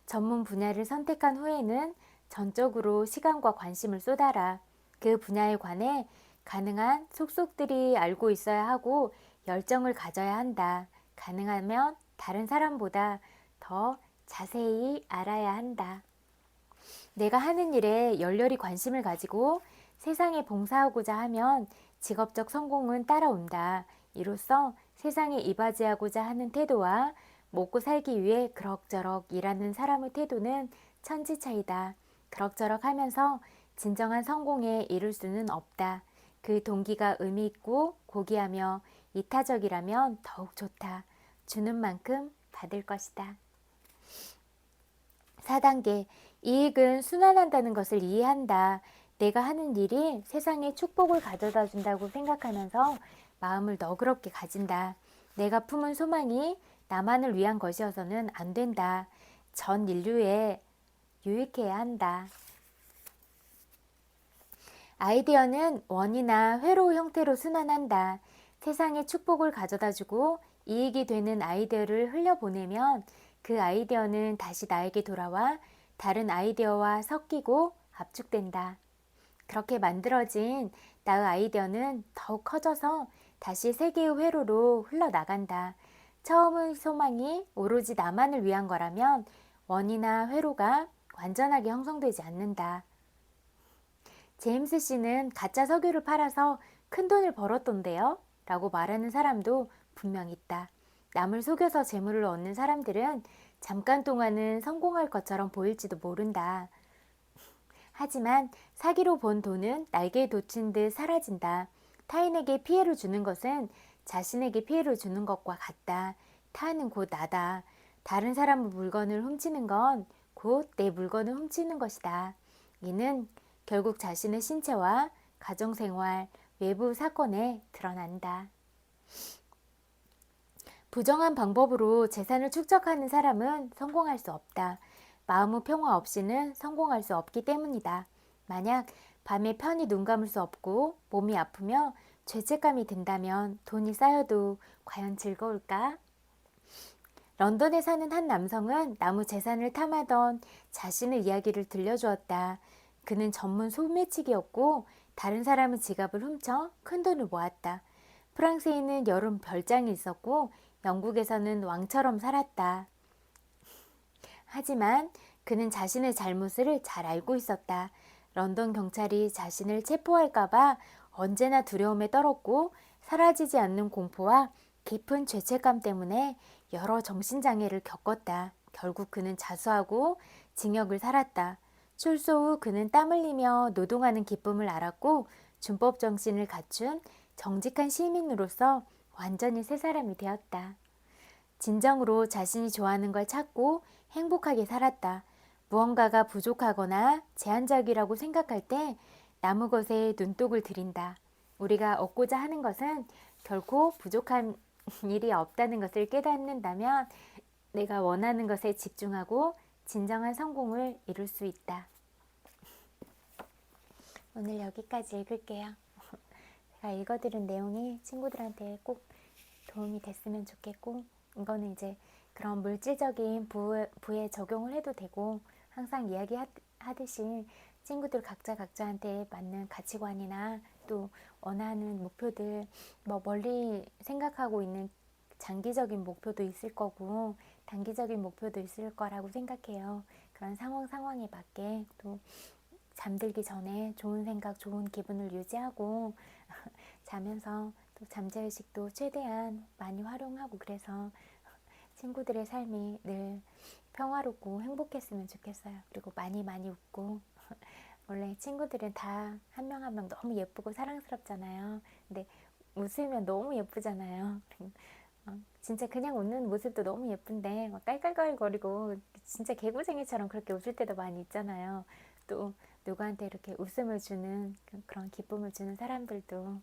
전문 분야를 선택한 후에는 전적으로 시간과 관심을 쏟아라. 그 분야에 관해 가능한 속속들이 알고 있어야 하고 열정을 가져야 한다. 가능하면 다른 사람보다 더 자세히 알아야 한다. 내가 하는 일에 열렬히 관심을 가지고 세상에 봉사하고자 하면 직업적 성공은 따라온다. 이로써 세상에 이바지하고자 하는 태도와 먹고 살기 위해 그럭저럭 일하는 사람의 태도는 천지 차이다. 그럭저럭 하면서 진정한 성공에 이를 수는 없다. 그 동기가 의미 있고 고귀하며 이타적이라면 더욱 좋다. 주는 만큼 받을 것이다. 4단계, 이익은 순환한다는 것을 이해한다. 내가 하는 일이 세상에 축복을 가져다 준다고 생각하면서 마음을 너그럽게 가진다. 내가 품은 소망이 나만을 위한 것이어서는 안 된다. 전 인류에 유익해야 한다. 아이디어는 원이나 회로 형태로 순환한다. 세상에 축복을 가져다주고 이익이 되는 아이디어를 흘려보내면 그 아이디어는 다시 나에게 돌아와 다른 아이디어와 섞이고 압축된다. 그렇게 만들어진 나의 아이디어는 더욱 커져서 다시 세계의 회로로 흘러나간다. 처음의 소망이 오로지 나만을 위한 거라면 원이나 회로가 완전하게 형성되지 않는다. 제임스 씨는 가짜 석유를 팔아서 큰 돈을 벌었던데요? 라고 말하는 사람도 분명 있다. 남을 속여서 재물을 얻는 사람들은 잠깐 동안은 성공할 것처럼 보일지도 모른다. 하지만 사기로 번 돈은 날개에 돋친 듯 사라진다. 타인에게 피해를 주는 것은 자신에게 피해를 주는 것과 같다. 타인은 곧 나다. 다른 사람의 물건을 훔치는 건 곧 내 물건을 훔치는 것이다. 이는 결국 자신의 신체와 가정생활, 외부 사건에 드러난다. 부정한 방법으로 재산을 축적하는 사람은 성공할 수 없다. 마음의 평화 없이는 성공할 수 없기 때문이다. 만약 밤에 편히 눈 감을 수 없고 몸이 아프며 죄책감이 든다면 돈이 쌓여도 과연 즐거울까? 런던에 사는 한 남성은 나무 재산을 탐하던 자신의 이야기를 들려주었다. 그는 전문 소매치기였고 다른 사람의 지갑을 훔쳐 큰돈을 모았다. 프랑스에는 여름 별장이 있었고 영국에서는 왕처럼 살았다. 하지만 그는 자신의 잘못을 잘 알고 있었다. 런던 경찰이 자신을 체포할까봐 언제나 두려움에 떨었고 사라지지 않는 공포와 깊은 죄책감 때문에 여러 정신장애를 겪었다. 결국 그는 자수하고 징역을 살았다. 출소 후 그는 땀 흘리며 노동하는 기쁨을 알았고 준법 정신을 갖춘 정직한 시민으로서 완전히 새 사람이 되었다. 진정으로 자신이 좋아하는 걸 찾고 행복하게 살았다. 무언가가 부족하거나 제한적이라고 생각할 때 남의 것에 눈독을 들인다. 우리가 얻고자 하는 것은 결코 부족한 일이 없다는 것을 깨닫는다면 내가 원하는 것에 집중하고 진정한 성공을 이룰 수 있다. 오늘 여기까지 읽을게요. 제가 읽어드린 내용이 친구들한테 꼭 도움이 됐으면 좋겠고, 이거는 이제 그런 물질적인 부에 적용을 해도 되고, 항상 이야기하듯이 친구들 각자한테 맞는 가치관이나 또 원하는 목표들, 뭐 멀리 생각하고 있는 장기적인 목표도 있을 거고 단기적인 목표도 있을 거라고 생각해요. 그런 상황에 맞게 또 잠들기 전에 좋은 생각, 좋은 기분을 유지하고 자면서 또 잠재의식도 최대한 많이 활용하고, 그래서 친구들의 삶이 늘 평화롭고 행복했으면 좋겠어요. 그리고 많이 웃고 원래 친구들은 다 한 명 한 명 너무 예쁘고 사랑스럽잖아요. 근데 웃으면 너무 예쁘잖아요. 진짜 그냥 웃는 모습도 너무 예쁜데 막 깔깔깔거리고 진짜 개구쟁이처럼 그렇게 웃을 때도 많이 있잖아요. 또 누구한테 이렇게 웃음을 주는 그런 기쁨을 주는 사람들도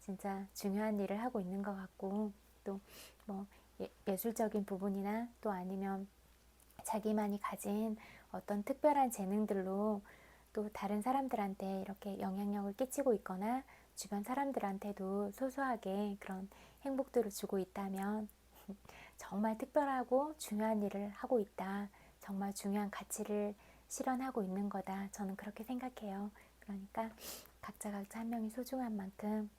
진짜 중요한 일을 하고 있는 것 같고, 또 뭐 예술적인 부분이나 또 아니면 자기만이 가진 어떤 특별한 재능들로 또 다른 사람들한테 이렇게 영향력을 끼치고 있거나 주변 사람들한테도 소소하게 그런 행복들을 주고 있다면 정말 특별하고 중요한 일을 하고 있다. 정말 중요한 가치를 실현하고 있는 거다. 저는 그렇게 생각해요. 그러니까 각자 한 명이 소중한 만큼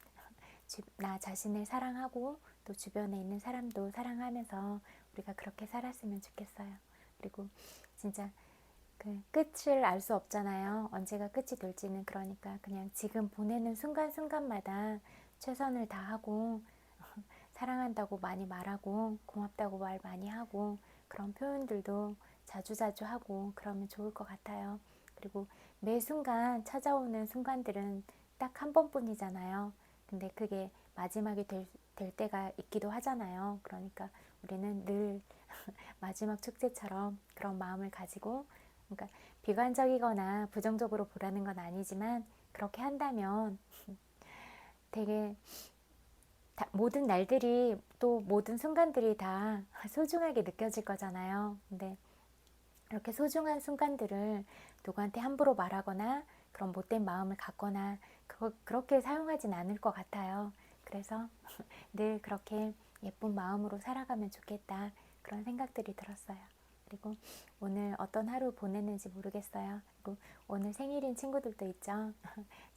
나 자신을 사랑하고 또 주변에 있는 사람도 사랑하면서 우리가 그렇게 살았으면 좋겠어요. 그리고 진짜 그 끝을 알 수 없잖아요. 언제가 끝이 될지는. 그러니까 그냥 지금 보내는 순간순간마다 최선을 다하고 사랑한다고 많이 말하고 고맙다고 말 많이 하고 그런 표현들도 자주자주 하고 그러면 좋을 것 같아요. 그리고 매 순간 찾아오는 순간들은 딱 한 번뿐이잖아요. 근데 그게 마지막이 될 때가 있기도 하잖아요. 그러니까 우리는 늘 마지막 축제처럼 그런 마음을 가지고, 그러니까 비관적이거나 부정적으로 보라는 건 아니지만 그렇게 한다면 되게 모든 날들이 또 모든 순간들이 다 소중하게 느껴질 거잖아요. 근데 이렇게 소중한 순간들을 누구한테 함부로 말하거나 그런 못된 마음을 갖거나 그렇게 사용하진 않을 것 같아요. 그래서 늘 그렇게 예쁜 마음으로 살아가면 좋겠다, 그런 생각들이 들었어요. 그리고 오늘 어떤 하루 보냈는지 모르겠어요. 그리고 오늘 생일인 친구들도 있죠.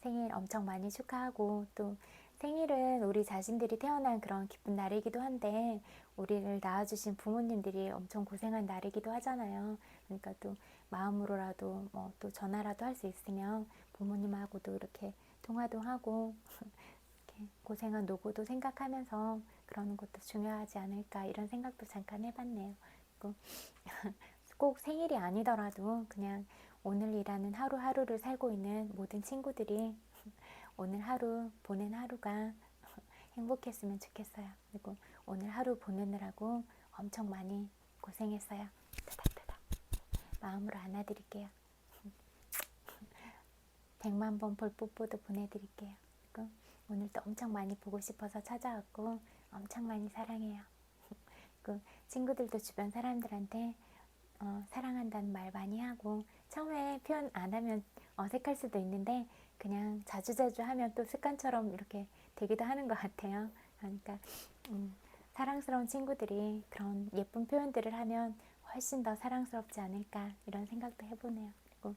생일 엄청 많이 축하하고, 또 생일은 우리 자신들이 태어난 그런 기쁜 날이기도 한데 우리를 낳아주신 부모님들이 엄청 고생한 날이기도 하잖아요. 그러니까 또 마음으로라도 뭐 또 전화라도 할 수 있으면 부모님하고도 이렇게 통화도 하고 이렇게 고생한 노고도 생각하면서 그러는 것도 중요하지 않을까, 이런 생각도 잠깐 해봤네요. 그리고 꼭 생일이 아니더라도 그냥 오늘이라는 하루하루를 살고 있는 모든 친구들이 오늘 하루 보낸 하루가 행복했으면 좋겠어요. 그리고 오늘 하루 보내느라고 엄청 많이 고생했어요. 타닥타닥. 마음으로 안아드릴게요. 100만 번 볼뽀뽀도 보내드릴게요. 그리고 오늘도 엄청 많이 보고 싶어서 찾아왔고 엄청 많이 사랑해요. 그 친구들도 주변 사람들한테 사랑한다는 말 많이 하고, 처음에 표현 안 하면 어색할 수도 있는데 그냥 자주자주 하면 또 습관처럼 이렇게 되기도 하는 것 같아요. 그러니까 사랑스러운 친구들이 그런 예쁜 표현들을 하면 훨씬 더 사랑스럽지 않을까, 이런 생각도 해보네요. 그리고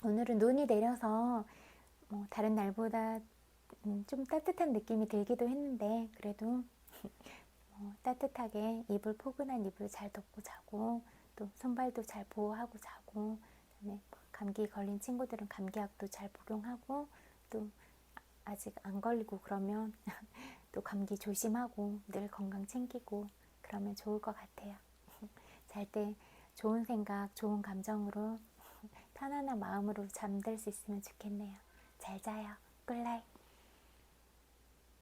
오늘은 눈이 내려서 다른 날보다 좀 따뜻한 느낌이 들기도 했는데 그래도 따뜻하게 포근한 이불 잘 덮고 자고 또 손발도 잘 보호하고 자고, 그다음에 감기 걸린 친구들은 감기약도 잘 복용하고, 또 아직 안 걸리고 그러면 또 감기 조심하고 늘 건강 챙기고 그러면 좋을 것 같아요. 잘 때 좋은 생각, 좋은 감정으로 편안한 마음으로 잠들 수 있으면 좋겠네요. 잘 자요. 굿나잇.